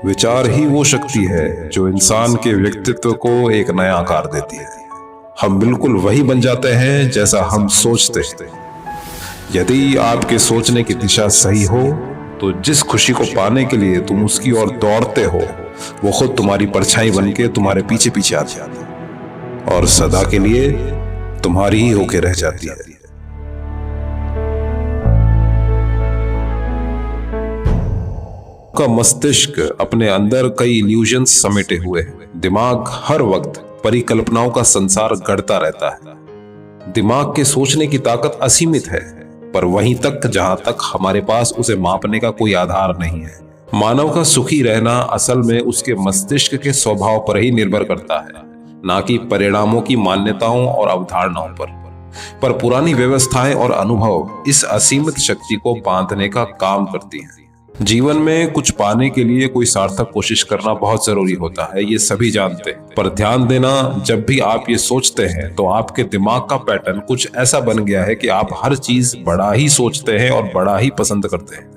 विचार ही वो शक्ति है जो इंसान के व्यक्तित्व को एक नया आकार देती है। हम बिल्कुल वही बन जाते हैं जैसा हम सोचते हैं। यदि आपके सोचने की दिशा सही हो तो जिस खुशी को पाने के लिए तुम उसकी ओर दौड़ते हो वो खुद तुम्हारी परछाई बन के तुम्हारे पीछे पीछे आ जाती है और सदा के लिए तुम्हारी ही होके रह जाती है। का मस्तिष्क अपने अंदर कई इल्यूजन्स समेटे हुए है। दिमाग हर वक्त परिकल्पनाओं का संसार गढ़ता रहता है। दिमाग के सोचने की ताकत असीमित है, पर वहीं तक जहां तक हमारे पास उसे मापने का कोई आधार नहीं है। मानव का सुखी रहना असल में उसके मस्तिष्क के स्वभाव पर ही निर्भर करता है, ना कि परिणामों की मान्यताओं और अवधारणाओं पर पुरानी व्यवस्थाएं और अनुभव इस असीमित शक्ति को बांधने का काम करती हैं। जीवन में कुछ पाने के लिए कोई सार्थक कोशिश करना बहुत जरूरी होता है, ये सभी जानते हैं। पर ध्यान देना, जब भी आप ये सोचते हैं तो आपके दिमाग का पैटर्न कुछ ऐसा बन गया है कि आप हर चीज बड़ा ही सोचते हैं और बड़ा ही पसंद करते हैं।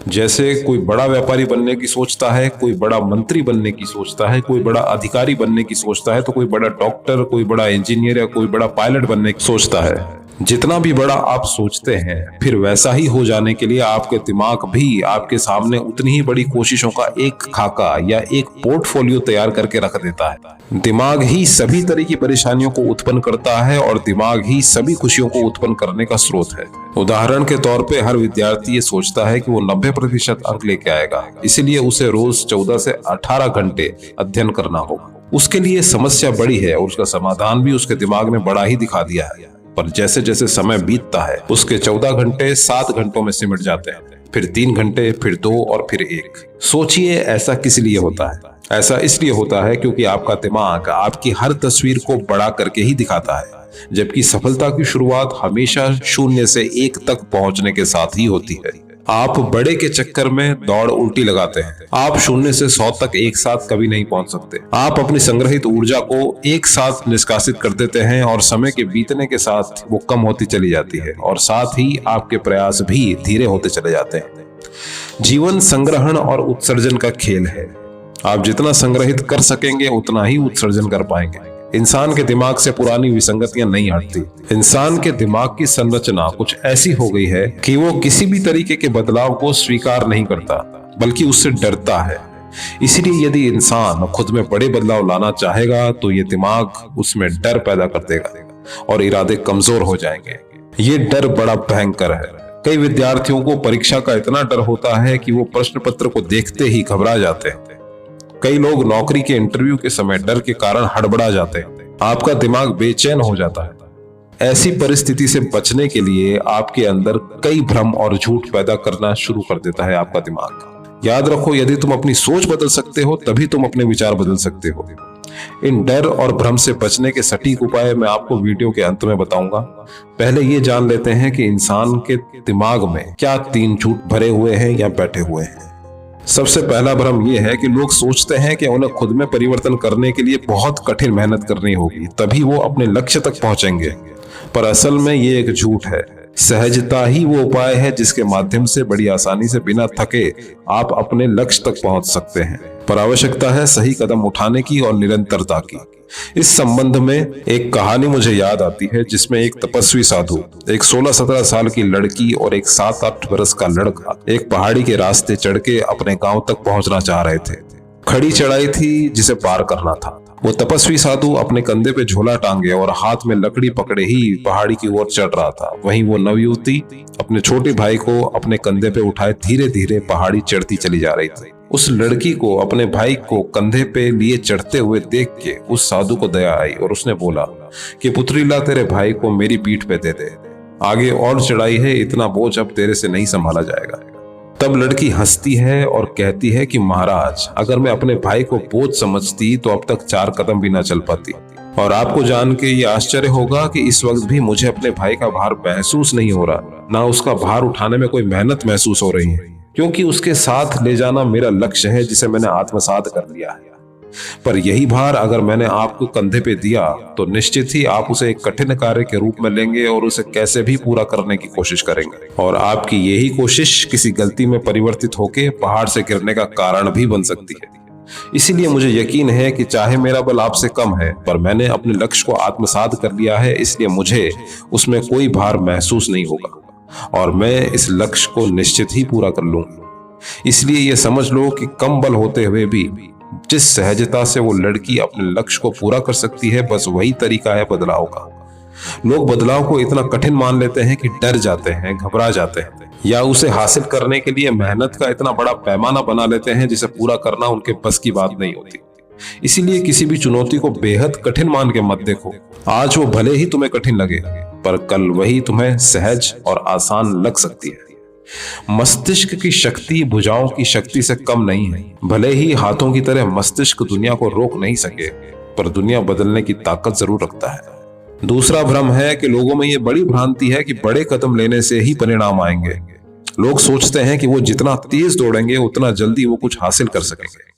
जैसे कोई बड़ा व्यापारी बनने की सोचता है, कोई बड़ा मंत्री बनने की सोचता है, कोई बड़ा अधिकारी बनने की सोचता है, तो कोई बड़ा डॉक्टर, कोई बड़ा इंजीनियर या कोई बड़ा पायलट बनने की सोचता है। जितना भी बड़ा आप सोचते हैं, फिर वैसा ही हो जाने के लिए आपके दिमाग भी आपके सामने उतनी ही बड़ी कोशिशों का एक खाका या एक पोर्टफोलियो तैयार करके रख देता है। दिमाग ही सभी तरह की परेशानियों को उत्पन्न करता है और दिमाग ही सभी खुशियों को उत्पन्न करने का स्रोत है। उदाहरण के तौर पे हर विद्यार्थी ये सोचता है कि वो 90% अंक लेके आएगा, इसीलिए उसे रोज 14 से 18 घंटे अध्ययन करना होगा। उसके लिए समस्या बड़ी है और उसका समाधान भी उसके दिमाग ने बड़ा ही दिखा दिया है। पर जैसे जैसे समय बीतता है उसके 14 घंटे 7 घंटों में सिमट जाते हैं, फिर 3 घंटे, फिर 2 और फिर 1। सोचिए, ऐसा किस लिए होता है? ऐसा इसलिए होता है क्योंकि आपका दिमाग आपकी हर तस्वीर को बड़ा करके ही दिखाता है, जबकि सफलता की शुरुआत हमेशा 0 से 1 तक पहुंचने के साथ ही होती है। आप बड़े के चक्कर में दौड़ उल्टी लगाते हैं। आप 0 से 100 तक एक साथ कभी नहीं पहुंच सकते। आप अपनी संग्रहित ऊर्जा को एक साथ निष्कासित कर देते हैं और समय के बीतने के साथ वो कम होती चली जाती है और साथ ही आपके प्रयास भी धीरे होते चले जाते हैं। जीवन संग्रहण और उत्सर्जन का खेल है। आप जितना संग्रहित कर सकेंगे उतना ही उत्सर्जन कर पाएंगे। इंसान के दिमाग से पुरानी विसंगतियां नहीं हटती। इंसान के दिमाग की संरचना कुछ ऐसी हो गई है कि वो किसी भी तरीके के बदलाव को स्वीकार नहीं करता, बल्कि उससे डरता है। इसलिए यदि इंसान खुद में बड़े बदलाव लाना चाहेगा तो ये दिमाग उसमें डर पैदा कर देगा और इरादे कमजोर हो जाएंगे। ये डर बड़ा भयंकर है। कई विद्यार्थियों को परीक्षा का इतना डर होता है कि वो प्रश्न पत्र को देखते ही घबरा जाते हैं। कई लोग नौकरी के इंटरव्यू के समय डर के कारण हड़बड़ा जाते हैं। आपका दिमाग बेचैन हो जाता है। ऐसी परिस्थिति से बचने के लिए आपके अंदर कई भ्रम और झूठ पैदा करना शुरू कर देता है आपका दिमाग। याद रखो, यदि तुम अपनी सोच बदल सकते हो तभी तुम अपने विचार बदल सकते हो। इन डर और भ्रम से बचने के सटीक उपाय मैं आपको वीडियो के अंत में बताऊंगा। पहले ये जान लेते हैं कि इंसान के दिमाग में क्या 3 झूठ भरे हुए हैं या बैठे हुए हैं। सबसे पहला भ्रम यह है कि लोग सोचते हैं कि उन्हें खुद में परिवर्तन करने के लिए बहुत कठिन मेहनत करनी होगी, तभी वो अपने लक्ष्य तक पहुंचेंगे। पर असल में ये एक झूठ है। सहजता ही वो उपाय है जिसके माध्यम से बड़ी आसानी से बिना थके आप अपने लक्ष्य तक पहुंच सकते हैं। पर आवश्यकता है सही कदम उठाने की और निरंतरता की। इस संबंध में एक कहानी मुझे याद आती है जिसमें एक तपस्वी साधु, एक 16-17 साल की लड़की और एक 7-8 वर्ष का लड़का एक पहाड़ी के रास्ते चढ़ के अपने गांव तक पहुंचना चाह रहे थे। खड़ी चढ़ाई थी जिसे पार करना था। वो तपस्वी साधु अपने कंधे पे झोला टांगे और हाथ में लकड़ी पकड़े ही पहाड़ी की ओर चढ़ रहा था। वहीं वो नवयुवती अपने छोटे भाई को अपने कंधे पे उठाए धीरे धीरे पहाड़ी चढ़ती चली जा रही थी। उस लड़की को अपने भाई को कंधे पे लिए चढ़ते हुए देख के उस साधु को दया आई और उसने बोला कि पुत्री, ला तेरे भाई को मेरी पीठ पे दे दे, आगे और चढ़ाई है, इतना बोझ अब तेरे से नहीं संभाला जाएगा। तब लड़की हंसती है और कहती है कि महाराज, अगर मैं अपने भाई को बोझ समझती तो अब तक 4 कदम भी ना चल पाती। और आपको जान के ये आश्चर्य होगा कि इस वक्त भी मुझे अपने भाई का भार महसूस नहीं हो रहा, ना उसका भार उठाने में कोई मेहनत महसूस हो रही है, क्योंकि उसके साथ ले जाना मेरा लक्ष्य है जिसे मैंने आत्मसात कर लिया है। पर यही भार अगर मैंने आपको कंधे पे दिया तो निश्चित ही आप उसे एक कठिन कार्य के रूप में लेंगे और उसे कैसे भी पूरा करने की कोशिश करेंगे, और आपकी यही कोशिश किसी गलती में परिवर्तित होकर पहाड़ से गिरने का कारण भी बन सकती है। इसीलिए मुझे यकीन है कि चाहे मेरा बल आपसे कम है, पर मैंने अपने लक्ष्य को आत्मसात कर लिया है, इसलिए मुझे उसमें कोई भार महसूस नहीं होगा और मैं इस लक्ष्य को निश्चित ही पूरा कर लूंगा। इसलिए यह समझ लो कि कम बल होते हुए भी जिस सहजता से वो लड़की अपने लक्ष्य को पूरा कर सकती है, बस वही तरीका है बदलाव का। लोग बदलाव को इतना कठिन मान लेते हैं कि डर जाते हैं, घबरा जाते हैं, या उसे हासिल करने के लिए मेहनत का इतना बड़ा पैमाना बना लेते हैं जिसे पूरा करना उनके बस की बात नहीं होती। इसीलिए किसी भी चुनौती को बेहद कठिन मान के मत देखो। आज वो भले ही तुम्हें कठिन लगे, पर कल वही तुम्हें सहज और आसान लग सकती है। मस्तिष्क की शक्ति भुजाओं की शक्ति से कम नहीं है। भले ही हाथों की तरह मस्तिष्क दुनिया को रोक नहीं सके, पर दुनिया बदलने की ताकत जरूर रखता है। दूसरा भ्रम है कि लोगों में यह बड़ी भ्रांति है कि बड़े कदम लेने से ही परिणाम आएंगे। लोग सोचते हैं कि वो जितना तेज दौड़ेंगे उतना जल्दी वो कुछ हासिल कर सकेंगे,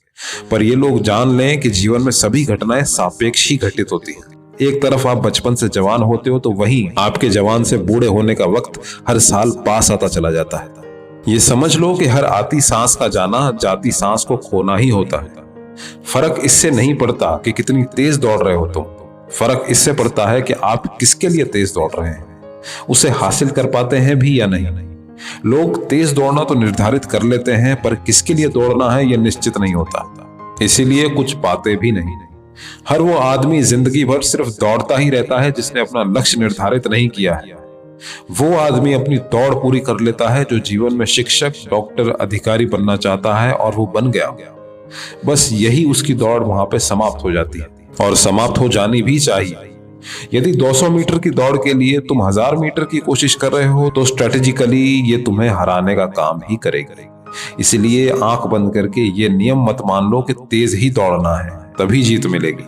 पर ये लोग जान लें कि जीवन में सभी घटनाएं सापेक्ष ही घटित होती हैं। एक तरफ आप बचपन से जवान होते हो तो वहीं आपके जवान से बूढ़े होने का वक्त हर साल पास आता चला जाता है। ये समझ लो कि हर आती सांस का जाना जाती सांस को खोना ही होता है। फर्क इससे नहीं पड़ता कि कितनी तेज दौड़ रहे हो तुम, फर्क इससे पड़ता है कि आप किसके लिए तेज दौड़ रहे हैं, उसे हासिल कर पाते हैं भी या नहीं। लोग तेज दौड़ना तो निर्धारित कर लेते हैं, पर किसके लिए दौड़ना है यह निश्चित नहीं होता, इसीलिए कुछ पाते भी नहीं। हर वो आदमी जिंदगी भर सिर्फ दौड़ता ही रहता है जिसने अपना लक्ष्य निर्धारित नहीं किया है। वो आदमी अपनी दौड़ पूरी कर लेता है जो जीवन में शिक्षक, डॉक्टर, अधिकारी बनना चाहता है और वो बन गया। बस यही उसकी दौड़ वहां पे समाप्त हो जाती है, और समाप्त हो जानी भी चाहिए। यदि 200 मीटर की दौड़ के लिए तुम 1000 मीटर की कोशिश कर रहे हो तो स्ट्रेटेजिकली ये तुम्हें हराने का काम ही करेगा। इसलिए आंख बंद करके ये नियम मत मान लो कि तेज ही दौड़ना है तभी जीत मिलेगी।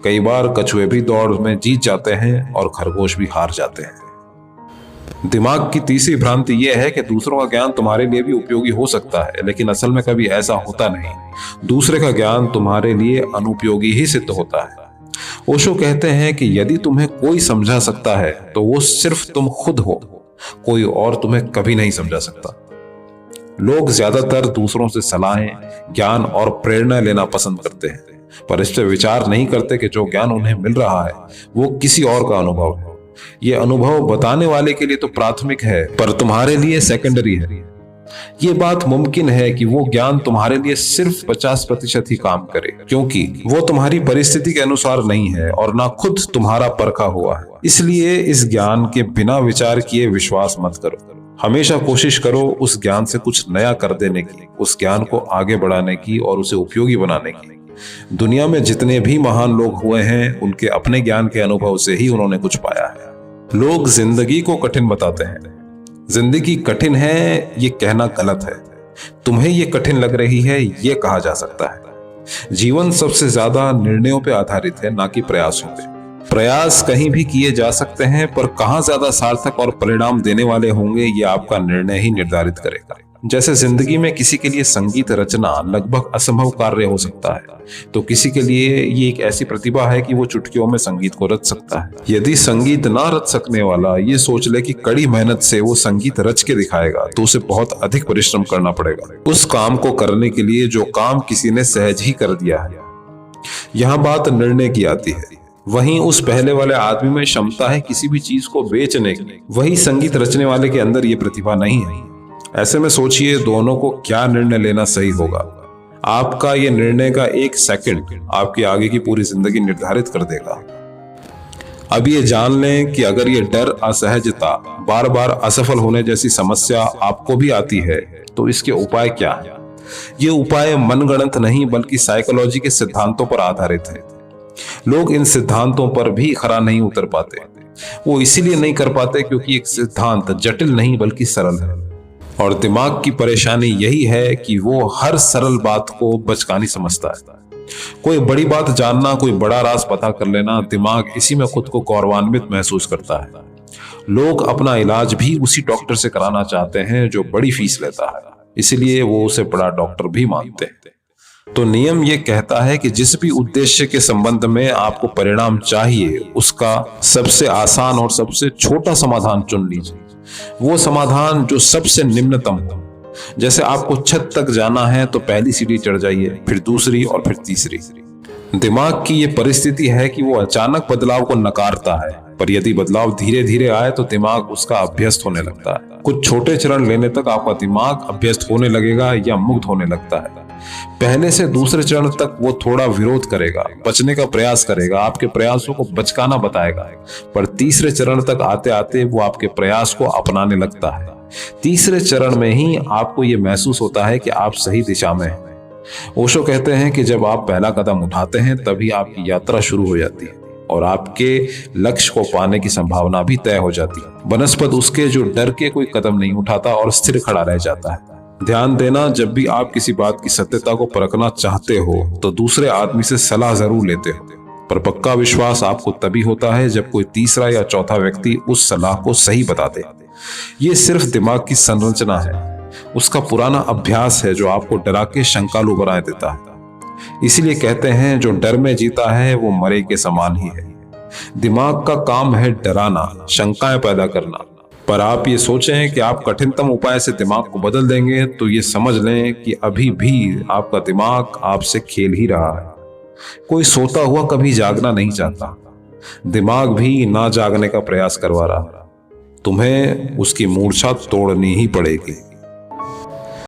कई बार कछुए भी दौड़ में जीत जाते हैं और खरगोश भी हार जाते हैं। दिमाग की तीसरी भ्रांति यह है कि दूसरों का ज्ञान तुम्हारे लिए भी उपयोगी हो सकता है, लेकिन असल में कभी ऐसा होता नहीं। दूसरे का ज्ञान तुम्हारे लिए अनुपयोगी ही सिद्ध होता है। ओशो कहते हैं कि यदि तुम्हें कोई समझा सकता है तो वो सिर्फ तुम खुद हो, कोई और तुम्हें कभी नहीं समझा सकता। लोग ज्यादातर दूसरों से सलाहें, ज्ञान और प्रेरणा लेना पसंद करते हैं, पर इस पर विचार नहीं करते कि जो ज्ञान उन्हें मिल रहा है वो किसी और का अनुभव है। ये अनुभव बताने वाले के लिए तो प्राथमिक है, पर तुम्हारे लिए सेकेंडरी है। ये बात मुमकिन है कि वो ज्ञान तुम्हारे लिए सिर्फ 50% ही काम करे, क्योंकि वो तुम्हारी परिस्थिति के अनुसार नहीं है और ना खुद तुम्हारा परखा हुआ है। इसलिए इस ज्ञान के बिना विचार किए विश्वास मत करो। हमेशा कोशिश करो उस ज्ञान से कुछ नया कर देने की, उस ज्ञान को आगे बढ़ाने की और उसे उपयोगी बनाने की। दुनिया में जितने भी महान लोग हुए हैं उनके अपने ज्ञान के अनुभव से ही उन्होंने कुछ पाया है। लोग जिंदगी को कठिन बताते हैं। जिंदगी कठिन है ये कहना गलत है। तुम्हें ये कठिन लग रही है ये कहा जा सकता है। जीवन सबसे ज्यादा निर्णयों पे आधारित है, ना कि प्रयासों पे। प्रयास कहीं भी किए जा सकते हैं, पर कहाँ ज्यादा सार्थक और परिणाम देने वाले होंगे ये आपका निर्णय ही निर्धारित करेगा। जैसे जिंदगी में किसी के लिए संगीत रचना लगभग असंभव कार्य हो सकता है, तो किसी के लिए ये एक ऐसी प्रतिभा है कि वो चुटकियों में संगीत को रच सकता है। यदि संगीत ना रच सकने वाला ये सोच ले कि कड़ी मेहनत से वो संगीत रच के दिखाएगा, तो उसे बहुत अधिक परिश्रम करना पड़ेगा उस काम को करने के लिए जो काम किसी ने सहज ही कर दिया है। यहाँ बात निर्णय की आती है। वहीं उस पहले वाले आदमी में क्षमता है किसी भी चीज को बेचने की, वही संगीत रचने वाले के अंदर ये प्रतिभा नहीं है। ऐसे में सोचिए दोनों को क्या निर्णय लेना सही होगा। आपका ये निर्णय का 1 सेकंड आपकी आगे की पूरी जिंदगी निर्धारित कर देगा। अब ये जान लें कि अगर ये डर, असहजता, बार बार असफल होने जैसी समस्या आपको भी आती है तो इसके उपाय क्या है। ये उपाय मनगढ़ंत नहीं बल्कि साइकोलॉजी के सिद्धांतों पर आधारित है। लोग इन सिद्धांतों पर भी खरा नहीं उतर पाते। वो इसीलिए नहीं कर पाते क्योंकि एक सिद्धांत जटिल नहीं बल्कि सरल है, और दिमाग की परेशानी यही है कि वो हर सरल बात को बचकानी समझता है। कोई बड़ी बात जानना, कोई बड़ा राज पता कर लेना, दिमाग इसी में खुद को गौरवान्वित महसूस करता है। लोग अपना इलाज भी उसी डॉक्टर से कराना चाहते हैं जो बड़ी फीस लेता है, इसलिए वो उसे बड़ा डॉक्टर भी मानते हैं। तो नियम ये कहता है कि जिस भी उद्देश्य के संबंध में आपको परिणाम चाहिए, उसका सबसे आसान और सबसे छोटा समाधान चुन लीजिए। वो समाधान जो सबसे निम्नतम हो। जैसे आपको छत तक जाना है तो पहली सीढ़ी चढ़ जाइए, फिर दूसरी और फिर तीसरी। दिमाग की ये परिस्थिति है कि वो अचानक बदलाव को नकारता है, पर यदि बदलाव धीरे धीरे आए तो दिमाग उसका अभ्यस्त होने लगता है। कुछ छोटे चरण लेने तक आपका दिमाग अभ्यस्त होने लगेगा या मुग्ध होने लगता है। पहले से दूसरे चरण तक वो थोड़ा विरोध करेगा, बचने का प्रयास करेगा, आपके प्रयासों को बचकाना बताएगा, पर तीसरे चरण तक आते आते वो आपके प्रयास को अपनाने लगता है। तीसरे चरण में ही आपको ये महसूस होता है कि आप सही दिशा में हैं। ओशो कहते हैं कि जब आप पहला कदम उठाते हैं तभी आपकी यात्रा शुरू हो जाती है और आपके लक्ष्य को पाने की संभावना भी तय हो जाती है। बनस्पत उसके जो डर के कोई कदम नहीं उठाता और स्थिर खड़ा रह जाता है। ध्यान देना, जब भी आप किसी बात की सत्यता को परखना चाहते हो तो दूसरे आदमी से सलाह जरूर लेते हो, पर पक्का विश्वास आपको तभी होता है जब कोई तीसरा या चौथा व्यक्ति उस सलाह को सही बता दे। ये सिर्फ दिमाग की संरचना है, उसका पुराना अभ्यास है जो आपको डरा के शंकालु बना देता है। इसीलिए कहते हैं जो डर में जीता है वो मरे के समान ही है। दिमाग का काम है डराना, शंकाएं पैदा करना। पर आप ये सोचें कि आप कठिनतम उपाय से दिमाग को बदल देंगे तो ये समझ लें कि अभी भी आपका दिमाग आपसे खेल ही रहा है। कोई सोता हुआ कभी जागना नहीं चाहता, दिमाग भी ना जागने का प्रयास करवा रहा। तुम्हें उसकी मूर्छा तोड़नी ही पड़ेगी।